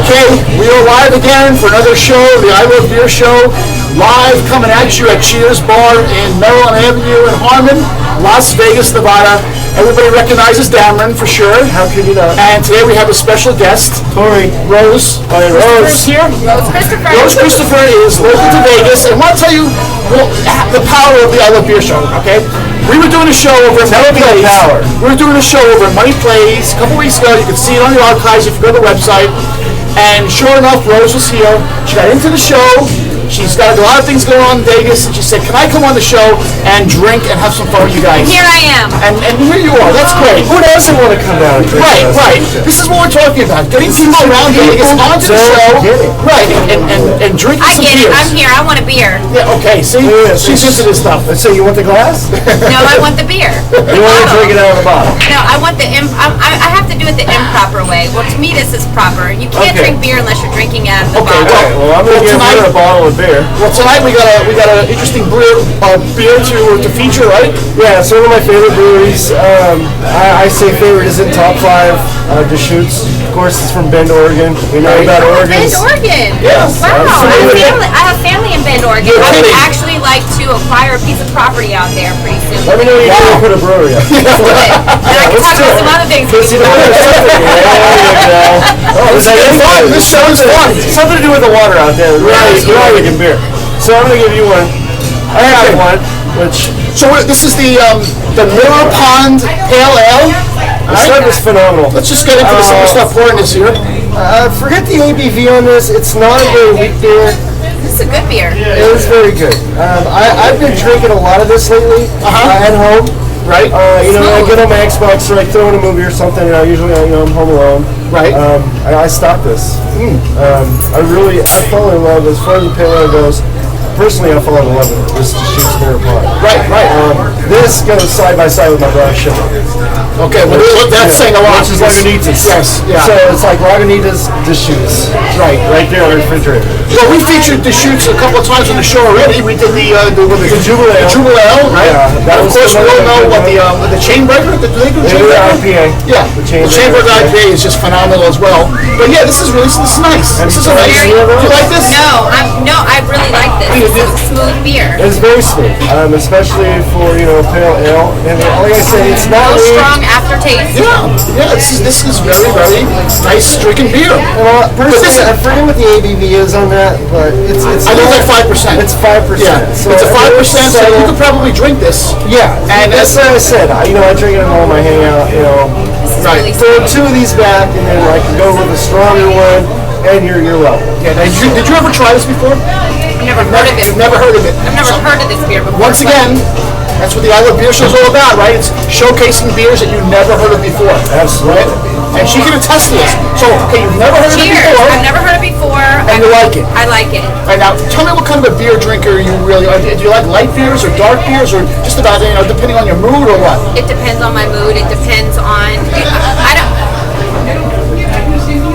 Okay, we are live again for another show, the I Love Beer Show, live coming at you at Cheers Bar in Maryland Avenue in Harmon, Las Vegas, Nevada. Everybody recognizes Dameron for sure. How can you not? And today we have a special guest, Tori. Rose. Rose here. Rose Christopher. Rose Christopher is local to Vegas, and I want to tell you the power of the I Love Beer Show. Okay, we were doing a show over at Money Plays. We were doing a show over at Money Plays a couple weeks ago. You can see it on the archives if you go to the website. And sure enough, Rose was here. She got into the show. She's got a lot of things going on in Vegas, and she said, "Can I come on the show and drink and have some fun with you guys?" Here I am. And here you are. That's great. Who doesn't want to come down and drink? Right. This is what we're talking about. Getting people around Vegas onto the show. Right. And drinking some beers. I get it. I'm here. I want a beer. Yeah, okay. See? She's into this stuff. So you want the glass? No, I want the beer. You want to drink it out of the bottle? No, I want the I have to do it the improper way. Well, to me, this is proper. You can't drink beer unless you're drinking out of the bottle. Okay, well, I'm going to give her a bottle of beer. Well, tonight we got an interesting beer to feature, right? Yeah, it's one of my favorite breweries. I say favorite is in top 5. Deschutes, of course, it's from Bend, Oregon. We know about Oregon. Bend, Oregon. Yes. Wow. I have family in Bend, Oregon. I would actually like to acquire a piece of property out there pretty soon. Let me know you can put a brewery up. And I can talk about some other things. There you go. Oh, this is fun. This show is fun. Something to do with the water out there. Right. Drinking beer. So I'm going to give you one. I have one, which... So this is the Mirror Pond Pale Ale. The stuff is phenomenal. Let's just get into this and we'll start pouring this here. Forget the ABV on this. It's not a very weak beer. This is a good beer. It is very good. I've been drinking a lot of this lately at home. Right. I get on my Xbox or like throwing a movie or something. Usually I'm home alone. Right. I stopped this. I fall in love as far as the pale ale goes. Personally, I fall in love with it. This Deschutes Mirror Pond. Right. This goes side by side with my brown sugar. Okay, well, that's saying a lot. Which is Lagunitas. Yes, yeah. So it's like Lagunitas, Deschutes. Right there on the refrigerator. Well, we featured Deschutes a couple of times on the show already. We did the Jubilee, right? Yeah, of course, we all know what the Chainbreaker. Do they do Chainbreaker? IPA. Yeah, the Chainbreaker IPA is just phenomenal as well. But yeah, this is nice. This is nice. Do you like this? No, I really like this. It's a smooth beer. It's very smooth, especially for pale ale. And like I said, it's not no strong aftertaste. Yeah. This is very, very nice drinking beer. Personally, I forget what the ABV is on that, but it's I think it's like 5%. It's 5%. Yeah, so it's a 5%. So you could probably drink this. Yeah, and that's what I said. I drink it at home. I hang out. Right. Throw 2 of these back, and then I can go with a stronger one, and you're level. Yeah. Did you ever try this before? I've never heard of it. You've never heard of it. I've never heard of this beer before. Once again, that's what the I Love Beer Show is all about, right? It's showcasing beers that you've never heard of before. Absolutely. Right? And she can attest to this. So, okay, you've never heard of it before. I've never heard it before. And you like it. I like it. Right, now, tell me what kind of a beer drinker you really are. Do you like light beers or dark beers or just about, depending on your mood or what? It depends on my mood. It depends on...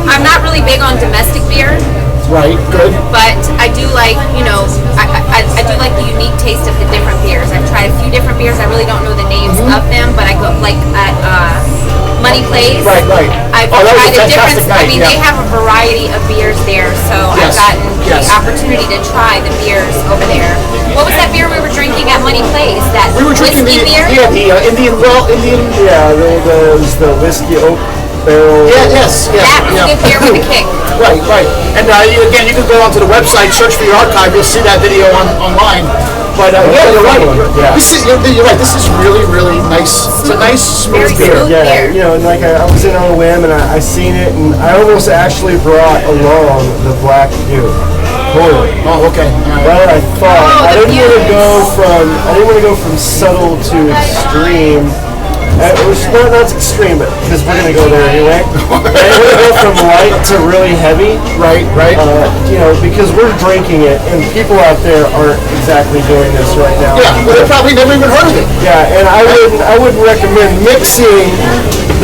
I'm not really big on domestic beer. Right, good. But I do like, I do like the unique taste of the different beers. I've tried a few different beers. I really don't know the names of them, but I go like at Money Plays. Right. I've tried a different. Night, they have a variety of beers there, so I've gotten the opportunity to try the beers over there. What was that beer we were drinking at Money Plays? That we were drinking whiskey beer? Yeah, the Indian. Yeah, the whiskey oak barrel. Yeah, yes. That was good beer with a kick. Right. And again, you can go onto the website, search for your archive, you'll see that video online. But you're right. Yeah. You're right. This is really, really nice. It's a nice, smooth beer. Yeah, and like I was in on a whim and I seen it, and I almost actually brought along the Black Butte. Oh, okay. But I thought I didn't want to go from subtle to extreme. Not extreme, but because we're going to go there anyway. We're going to go from light to really heavy. Right. Because we're drinking it, and people out there aren't exactly doing this right now. Yeah, well, they probably never even heard of it. Yeah, and I wouldn't recommend mixing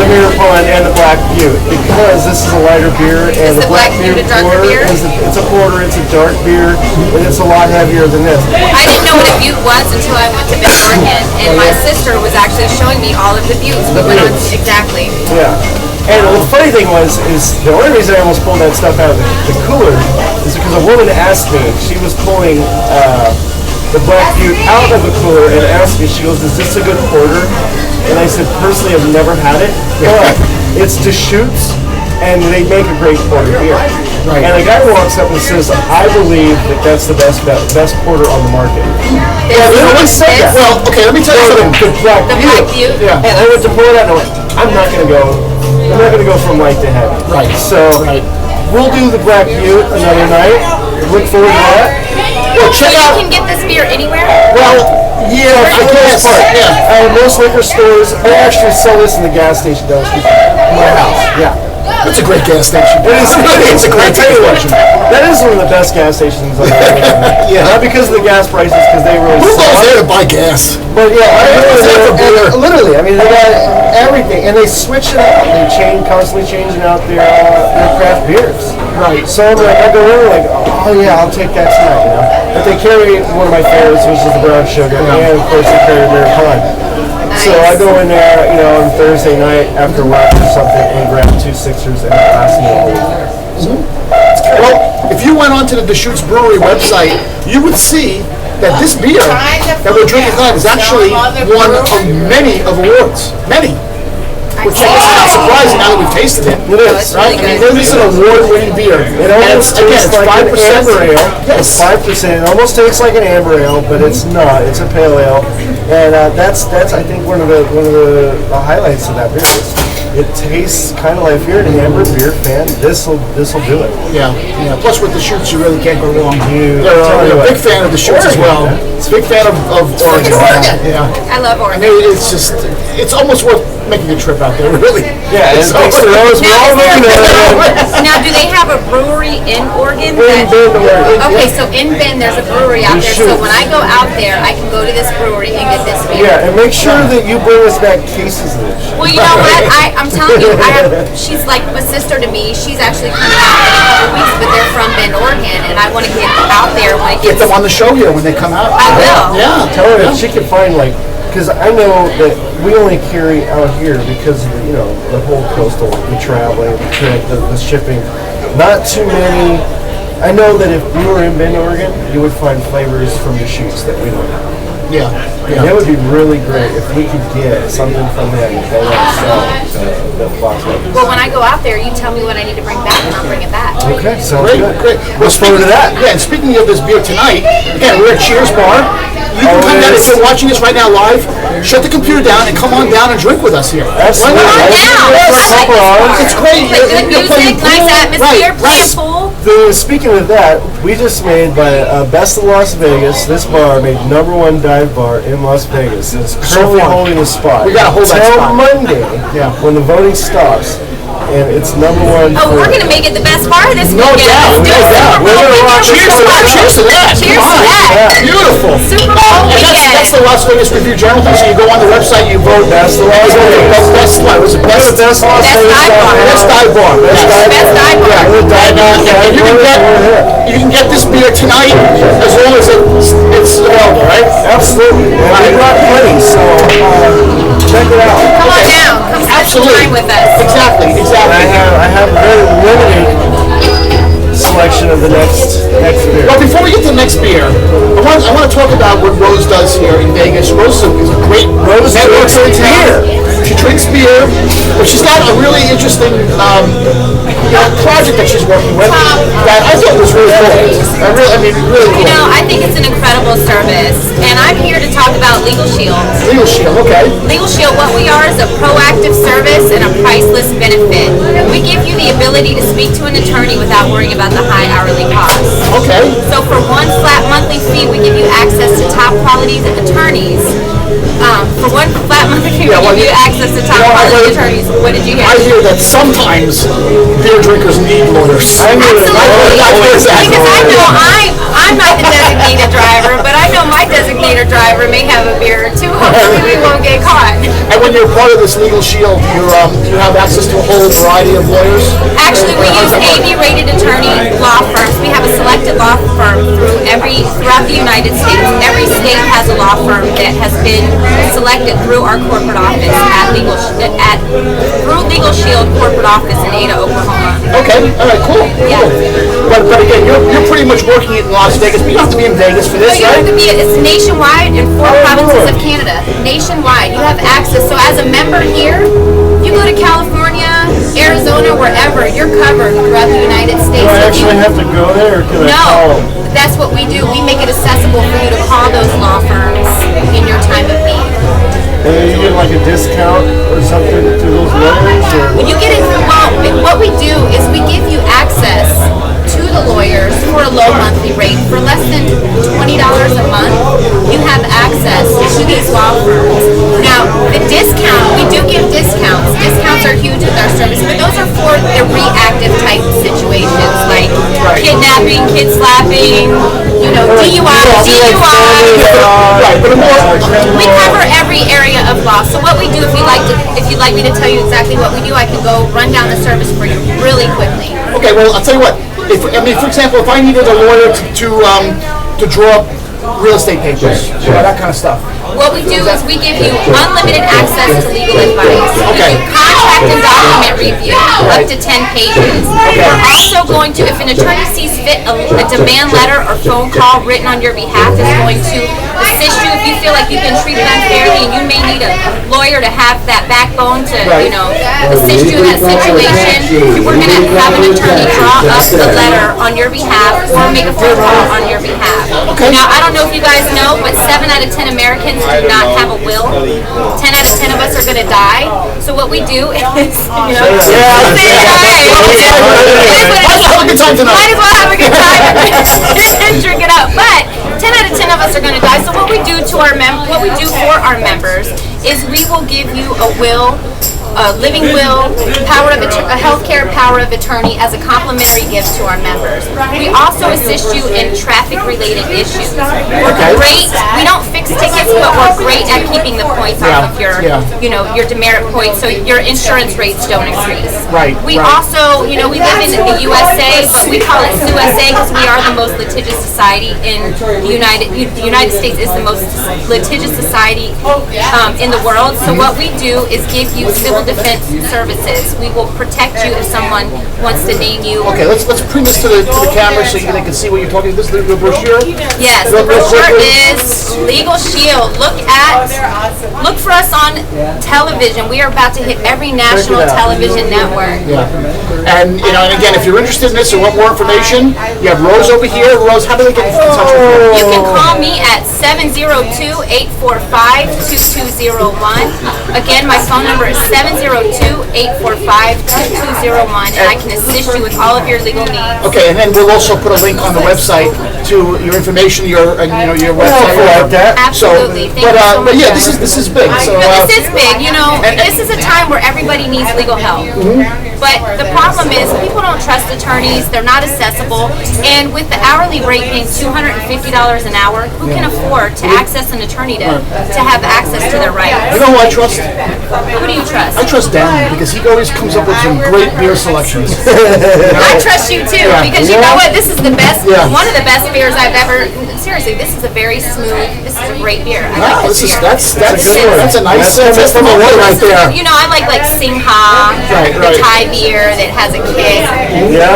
the Mirror Pond and the Black Butte, because this is a lighter beer, and the Black Butte porter it's a porter, it's a dark beer, and it's a lot heavier than this. I didn't know what a butte was until I went to Bend, Oregon, and my sister was actually showing me all of the buttes. We went on exactly. Yeah. And the funny thing is the only reason I almost pulled that stuff out of the cooler is because a woman asked me, she was pulling the Black Butte out of the cooler and asked me, she goes, is this a good porter? And I said, personally, I've never had it, but it's Deschutes, and they make a great porter beer. Right. And a guy walks up and says, I believe that that's the best porter on the market. Yeah, they always say that. Well, okay, let me tell you something. The Black Butte. Yeah. And I went to pour it out and I went, I'm not going to go from light to heavy. Right. So we'll do the Black Butte another night. Look forward to that. Well, check out. You can get this beer anywhere? Well, yeah, for the most part, yeah. Most liquor stores, I actually sell this in the gas station down the street from my house. Yeah. It's a great gas station. It's a great gas station. That is one of the best gas stations I've ever been. Yeah. Not because of the gas prices, because they really Who goes there to buy gas? But yeah, literally, I mean, they got everything, and they switch it up. They constantly changing out their craft beers. Right. So I'm like, I go in like, oh yeah, I'll take that tonight, you know. But they carry one of my favorites, which is the brown sugar, and of course they carry Beer Pond. So I go in there, you know, on Thursday night after work or something and grab 2 Sixers and pass them all over there. Well, if you went onto the Deschutes Brewery website, you would see that this beer that we're drinking tonight is actually one of many of awards. Many. Which I guess is not surprising now that we've tasted it. It is, right? I mean, this is an award-winning beer. It almost tastes like 5% amber ale. Yes. It's 5%. It almost tastes like an amber ale, but it's not. It's a pale ale, and that's I think one of the highlights of that beer. It tastes kind of like if you're an amber beer fan, this'll do it. Yeah. Plus with the Deschutes, you really can't go wrong. I'm a big fan of the Deschutes as well. Big fan of Oregon. Yeah. I love Oregon. I mean, it's almost worth making a trip out there, really. Yeah, it's thanks to those. Now, do they have a brewery in Oregon? In Bend, Oregon. Okay, so in Bend, there's a brewery out there. So when I go out there, I can go to this brewery and get this beer. Yeah, and make sure that you bring us back cases of this. Well, you know what? I'm telling you, she's like a sister to me. She's actually coming out in a couple weeks, but they're from Bend, Oregon, and I want to get out there when it Get gets. them on the show here when they come out. I will. Yeah. Tell her if she can find because I know that we only carry out here because of the whole coastal, the traveling, the shipping. Not too many. I know that if we were in Bend, Oregon, you would find flavors from the shoots that we don't have. Yeah. And that would be really great if we could get something from them that they want to sell the box levels. Well, when I go out there, you tell me what I need to bring back, and I'll bring it back. Okay, sounds good. Great. Look forward to that. Yeah, and speaking of this beer tonight, again, we're at Cheers Bar. You can come down if you're watching this right now live. Shut the computer down and come on down and drink with us here. Absolutely. Come on down. Yes. It's great. Play good music, nice atmosphere, play a pool. Speaking of that, we just made by Best of Las Vegas. This bar made #1 dive bar in Las Vegas. It's currently holding the spot. We gotta hold that Till spot. Monday, when the voting stops, and it's #1. Oh, we're gonna make it the best bar this No weekend. doubt, Let's do no a doubt. Super We're Bowl gonna rock weekend. Cheers to that. Cheers to that. Cheers Come to on. that. Beautiful. Super Bowl And weekend. that's the Las Vegas Review Journal thing. So you go on the website, you vote Best of Las Vegas. Best what? Was it best? Best Las Best Vegas dive bar. Best dive bar. Best dive bar. And you can get this beer tonight as long as it's available, right? Absolutely. And we brought plenty, so check it out. Come on down. Come spend some Absolutely. time with us. Exactly. And I have a very limited selection of the next beer. Well, before we get to the next beer, I want to talk about what Rose does here in Vegas. Rose is a great networker in town. She drinks beer, but she's got a really interesting project that she's working with that I thought was really cool. Really cool. You know, I think it's an incredible service, and I'm here to talk about Legal Shield. Legal Shield, okay. Legal Shield, what we are is a proactive service and a priceless benefit. We give you the ability to speak to an attorney without worrying about the high hourly costs. Okay. So for one flat monthly fee, we give you access to top quality attorneys. For one flat monthly fee, we give you access to top quality attorneys. What did you hear? I hear that sometimes beer drinkers need lawyers. Absolutely. Because I know I'm not the designated driver, but I know my designated driver may have a beer or two. Hopefully we won't get caught. And when you're part of this Legal Shield, you have access to a whole variety of lawyers? Actually, we use AB-rated attorney law firms. We have a selected law firm throughout the United States. Every state has a law firm that has been selected through our corporate office through Legal Shield Corporate corporate office in Ada, Oklahoma. Okay, all right, cool. Yeah. But again, you're pretty much working in Las Vegas, but you don't have to be in Vegas for this, So you right? have to be, it's nationwide in 4 provinces of Canada. Nationwide. You have access. So as a member here, you go to California, Arizona, wherever, you're covered throughout the United States. Do I actually have to go there, or can I call No, them? that's what we do. We make it accessible for you to call those law firms in your time of need. And then you get like a discount or something to those lawyers? Or? When you get in, well, what we do is we give you access to the lawyers for a low monthly rate. For less than $20 a month, you have access to these law firms. Now, the discount, we do give discounts. Discounts are huge with our service, but those are for the reactive type situations like kidnapping, kid slapping, DUI. Right, but We cover every area of law. So what we do, if you'd like me to tell you exactly what we do, I can go run down the service for you really quickly. okay, well, I'll tell you what. For example, if I needed a lawyer to draw up real estate papers, that kind of stuff. What we do is we give you unlimited access to legal advice. Okay. We do contract and document review up to 10 pages. We're also going to, if an attorney sees fit, a demand letter or phone call written on your behalf is going to assist you if you feel like you've been treated unfairly and you may need a lawyer to have that backbone to, assist you in that situation. We're going to have an attorney draw up the letter on your behalf or make a phone call on your behalf. Okay. Now, I don't know if you guys know, but 7 out of 10 Americans do not have a will. 10 out of 10 of us are going to die. So what we do is, Might as well have a good time tonight. Might as well have a good time and drink it up. But 10 out of 10 of us are going to die. So what we do for our members is we will give you a will, a living will, a healthcare power of attorney as a complimentary gift to our members. We also assist you in traffic-related issues. We're great. We don't fix tickets, but we're great at keeping the points off of your demerit points, so your insurance rates don't increase. Right. We also, we live in the USA, but we call it USA because we are the most litigious society in the United States is the most litigious society in the world. So what we do is give you civil defense services. We will protect you if someone wants to name you. Okay, let's bring this to the camera so they can see what you're talking about. This is the brochure? Yes, the brochure is Legal Shield. Look for us on television. We are about to hit every national television network. Yeah. And again, if you're interested in this or want more information, you have Rose over here. Rose, how do they get in touch with you? You can call me at 702-845-2201. Again, my phone number is 702-845-2201, and I can assist you with all of your legal needs. Okay, and then we'll also put a link on the website to your information, your website. Like that. Absolutely. Thank you so much. But yeah, this is big. So This is big. This is a time where everybody needs legal help. But the problem is people don't trust attorneys. They're not accessible. And with the hourly rate being $250 an hour, who can afford to access an attorney to have access to their rights? you know who I trust? Who do you trust? I trust Dan because he always comes up with some great beer selections. I trust you too, because you know what? This is the best, Yeah. one of the best beers I've ever. Seriously, this is a very smooth. This is a great beer. I like this beer. That's a good one. a nice That's number one right there. I like Singha, the Thai beer that has a kick. Yeah.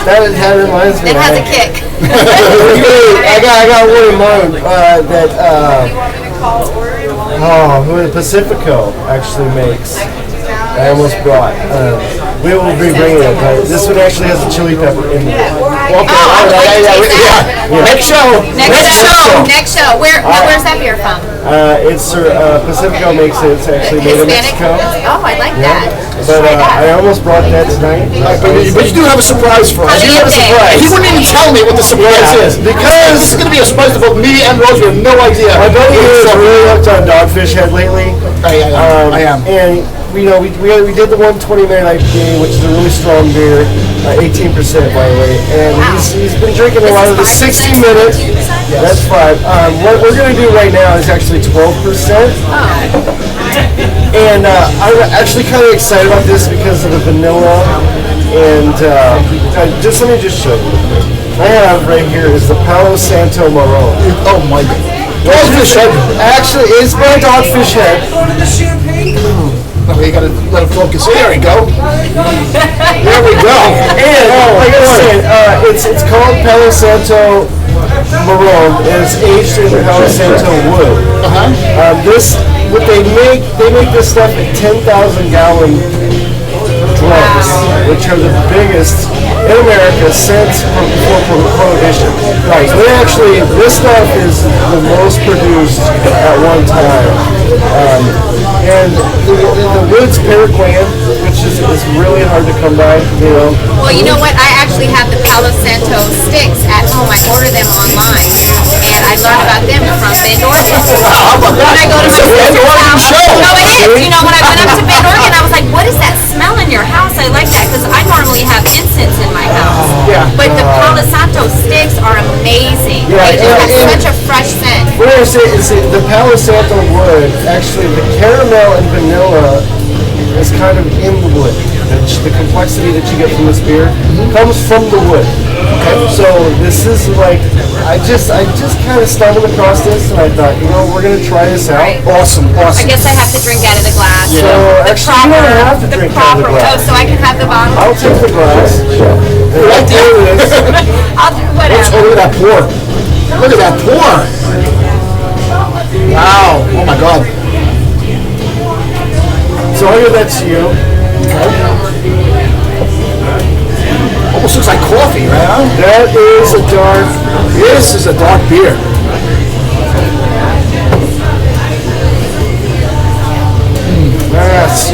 That reminds me. It has a kick. I got one in mind who Pacifico actually makes. I almost brought. We will be bringing it, but this one actually has a chili pepper in it. Next show. Next show. Where's that beer from? It's Pacifico makes it. It's actually made in Hispanic. Mexico. Oh, I like that. But I almost brought that tonight. But you do have a surprise for us. How do you think? He wouldn't even tell me what the surprise is because this is going to be a surprise to both me and Rose. We have no idea. My buddy here is really hooked on Dogfish Head lately. I am. And we did the 120-minute IPA, which is a really strong beer, 18% by the way. And he's been drinking a lot of the 60 minutes. That's fine. What we're going to do right now is actually 12%. And I'm actually kind of excited about this because of the vanilla. And let me just show you. I have right here is the Palo Santo Marron. Oh my God. Dogfish Head. Actually, it's my Dogfish Head. No, you gotta let it focus. There we go. There we go. And like I said, it's called Palo Santo Marron, and it's aged in Palo Santo wood. What they make this stuff in 10,000 gallon drums, which are the biggest in America since before Prohibition. Right. So they actually, this stuff is the most produced at one time. And the wood's Paraguayan, which is really hard to come by, you know. Well, you know what? I actually have the Palo Santo sticks at home. I order them online, and I learn about them from Bend, Oregon. When I go to my sister's house, no, it is. You know, when I went up to Bend, Oregon, I was like, "What is that smell in your house?" I like that because I normally have incense in my house. Yeah. But the Palo Santo sticks are amazing. Yeah, They just have such a fresh scent. What I say is the Palo Santo wood, actually the caramel and vanilla is kind of in the wood. The complexity that you get from this beer comes from the wood. Okay. So this is like, I just kind of stumbled across this and I thought, you know, we're gonna try this out. Right. Awesome. I guess I have to drink out of the glass. So actually, you don't have to drink out of the glass. Oh, so I can have the bottle? I'll take the glass. Right there it is. I'll do whatever. Oh, look at that pour. Look at that pour. Wow. Oh my God. So I'll give that to you. Almost looks like coffee, right? That is a dark. This is a dark beer. Yes.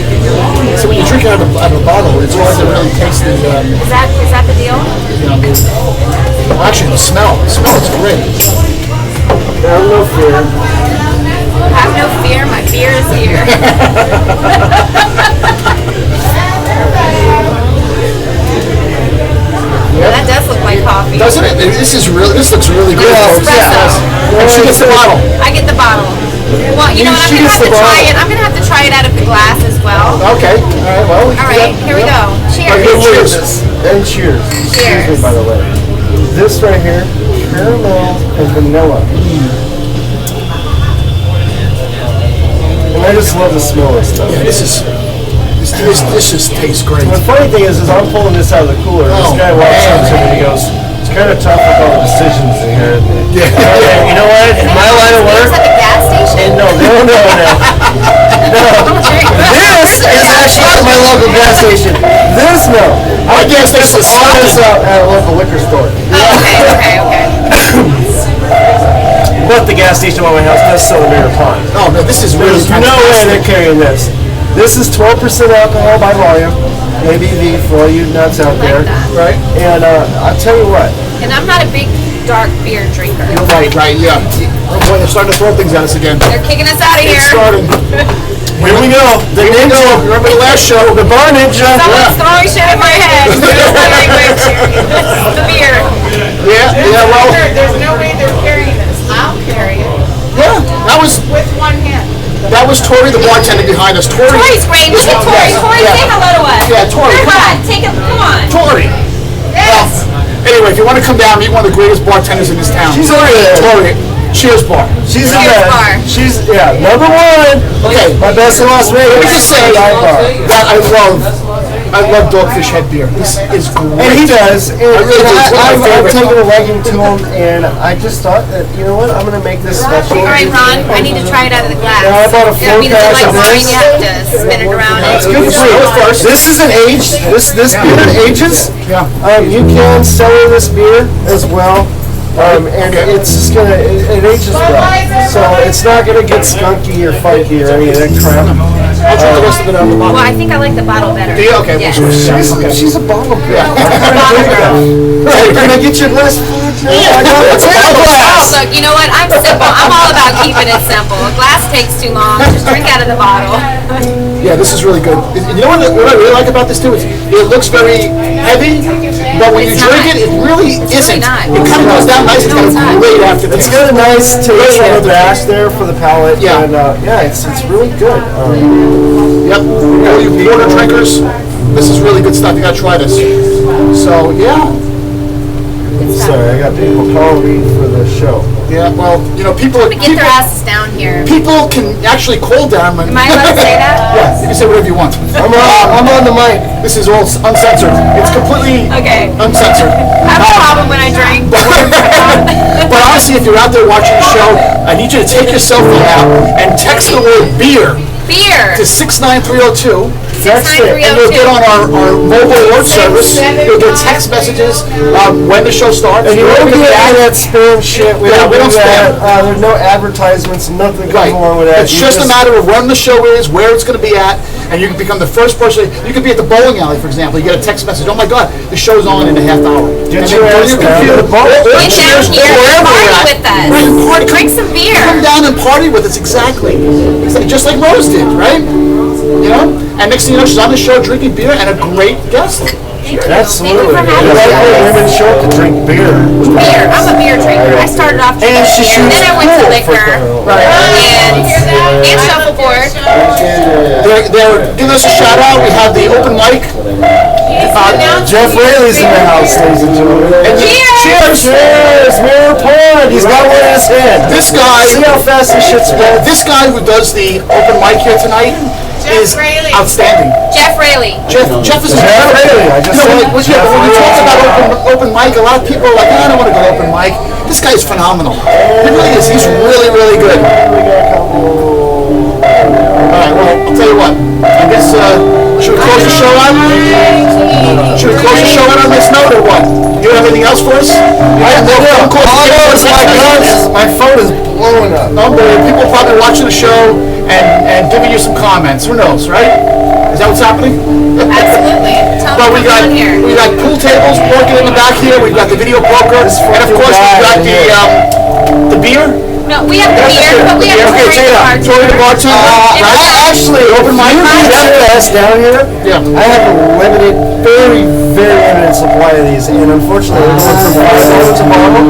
So when you drink it out of a bottle, it's hard to really taste the. Is that the deal? Well, actually, the smell. The smell is great. Have no fear. Have no fear, my beer is here. Yeah, that does look like coffee. Doesn't it? This looks really good. Espresso. And she gets the bottle. I get the bottle. Well, you know what? I'm gonna have to try it. I'm gonna have to try it out of the glass as well. Okay. All right. Well. All right, here we go. Cheers. Cheers. And cheers. Excuse me, by the way. This right here, caramel and vanilla. And I just love the smell of stuff. Yeah, this just tastes great. The funny thing is I'm pulling this out of the cooler. This guy walks up to me and he goes, "It's kind of tough with all the decisions in here, isn't it?" Yeah. You know what? In my line of work, Is that the gas station? no. This is actually at my local gas station. This, no. My gas station is All this out at a local liquor store. Oh, okay. But the gas station by my house does sell a beer pond. Oh no, this is really There's no way they're carrying this. This is 12% alcohol by volume. ABV for all you nuts out like there. that. Right. And I'll tell you what. And I'm not a big dark beer drinker. Right. Yeah. Oh boy, they're starting to throw things at us again. They're kicking us out of here. It's starting. Here we go. The ninja. Remember the last show? The bar ninja. Someone's throwing shit in my head. Excuse my language. The beer. Yeah. Well. There's no way they're carrying this. I'll carry it Yeah. That was one hand. Tori, the bartender behind us. Tori's great. Look at Tori. Tori, say hello to us. Yeah, Tori. Come on. Come on. Tori. Yes. Anyway, if you want to come down, meet one of the greatest bartenders in this town. She's over there. Tori. Cheers bar. She's the Cheers best. bar. She's number one. Okay. My best in Las Vegas. Let me just say that I love Dogfish head beer. This is great. And he does. And really do. It's one of my I've favorites. taken a liking to him, and I just thought that, you know what, I'm going to make this special. All right, Ron. I need to try it out of the glass. Yeah, I bought a It'll be the 4-pack like of wine. this. You have to spin it around. It's good for you. This is an aged. This beer ages. Yeah. You can cellar this beer as well. And it's just gonna, it ages well. So it's not gonna get skunky or funky or any of that crap. I'll try the rest of it out of the bottle. Well, I think I like the bottle better. Do you? Okay. Yes. She's a bottle girl. Right. Can I get you a glass of food? It's a glass. Look, you know what? I'm simple. I'm all about keeping it simple. A glass takes too long. Just drink out of the bottle. Yeah, this is really good. You know what I really like about this too? It looks very heavy, but when you drink it, it really isn't. not. It kind of goes down nice. It's got a great aftertaste. It's got a nice taste on the back there for the palate. Yeah. And it's really good. Yep. All you water drinkers, this is really good stuff. You gotta try this. So yeah. Good stuff. Sorry, I got people calling me for the show. Yeah, well, you know, people Get their asses down here. people can actually call down. Am I allowed to say that? Yeah, you can say whatever you want. I'm on the mic. This is all uncensored. It's completely Okay. uncensored. I have a problem when I drink. But honestly, if you're out there watching the show, I need you to take your cell phone out and text the word beer Beer. to 69302. Text it. And you'll get on our mobile alert service. You'll get text messages when the show starts. And you won't get any of that spam shit. We Yeah, don't we do don't that. spam. There's no advertisements, nothing Right. comes along with that. It's You just a matter of when the show is, where it's going to be at, and you can become the first person. You could be at the bowling alley, for example. You get a text message. Oh my God, the show's on in a half hour. Get And your then ass go to down to the bar. or Get cheers, down here or and wherever party you're at. with us. Right, party. Drink some beer. Come down and party with us, exactly. Just like Rose did, right? You know? And next thing you know, she's on the show drinking beer and a great guest. Absolutely. Thank you for I having like us. when women show up to drink beer. Beer. I'm a beer drinker. I started off drinking beer, and then I went to liquor and shuffleboard. They're giving us a shout out. We have the open mic. Jeff Rayleigh's in the house, ladies and gentlemen. And cheers! Cheers! Mirror Pond! He's got one in his hand. This guy, See how fast this shit spreads? this guy who does the open mic here tonight is Rayleigh. outstanding. Jeff Rayleigh. Jeff is Jeff Rayleigh, I just You know, said when Jeff we talk Rayleigh. about open mic, a lot of people are like, I don't want to go open mic. This guy's phenomenal. He really is. He's really, really good. Alright, well, I'll tell you what. I guess, should we close the show out? Should we close the show out on this note or what? You have anything else for us? I have no phone calls. My phone is blowing up. No, but people probably watching the show and giving you some comments. Who knows, right? Is that what's happening? Absolutely. Tell But me we what's got on here. pool tables working in the back here. We've got the video poker, and of course we've got the beer. No, we have the beer, but we have Okay, Tori the bartender. Tori the bartender. And Actually, open mic. Jeff down here. Yeah. I have a limited, very limited supply of these, and unfortunately, I'm going to buy those tomorrow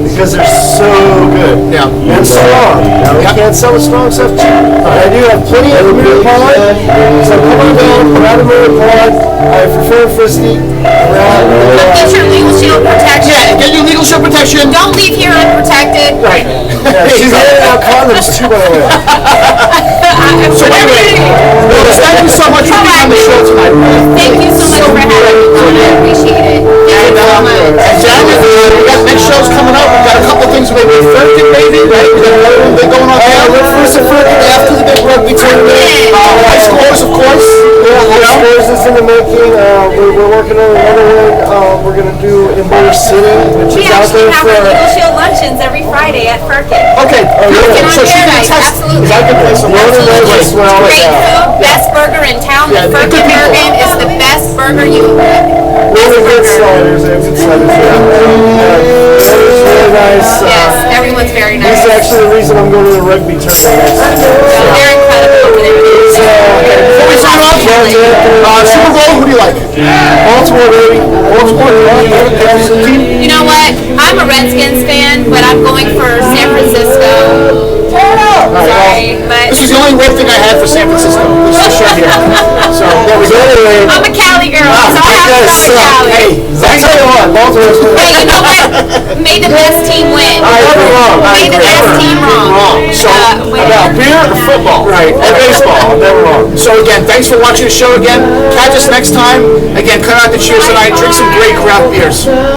because they're so good. Yeah. And strong. Now, we can't sell the strong stuff cheap. But I do have plenty of Mirror Pond, so come on down, around the Mirror Pond. I prefer Frisky. Get your legal shield protection. Yeah, get your legal shield protection. Don't leave here unprotected. Right. Yeah, she's handing out condoms too, by the way. So anyway, Willis, thank you so much for being on the show tonight. Thank you so much for having me on. I appreciate it. Thank you so much. And Daniel, we got next shows coming up. We've got a couple things maybe Firkin, maybe, right? We got another one big going on there. Look for us at Firkin after the big rugby tournament. High scores, of course. High scores is in the making. We're working on another one. We're going to do in Motor City, which We is out actually there have for... our legal shield luncheons every Friday at Firkin. Okay. Firkin on So she can Paradise, test. absolutely. Is that a good place? Absolutely. Well, Great yeah. food, best burger in town. Yeah, The good Firkin people. Burger is the best burger you Really good sliders. They have good sliders. It's really nice. Yes, everyone's very nice. This is actually the reason I'm going to the rugby tournament next year. They're incredible over there. Before we sign off, Super Bowl, who do you like? Baltimore, baby. Baltimore, team. You know what? I'm a Redskins fan, but I'm going for San Francisco. Sorry, but This is the only red thing I had for San Francisco. This is the show here. So there we go. I'm a Cali girl, so I have to go to Cali. Hey, I'll tell you what, Baltimore's going to Hey, you know what? May the best team win. never wrong. May the best team wrong. So, Win. about beer or football? Right, and baseball. Never wrong. So again, thanks for watching the show again. Catch us next time. Again, cut out the cheers tonight. Drink some great craft beers.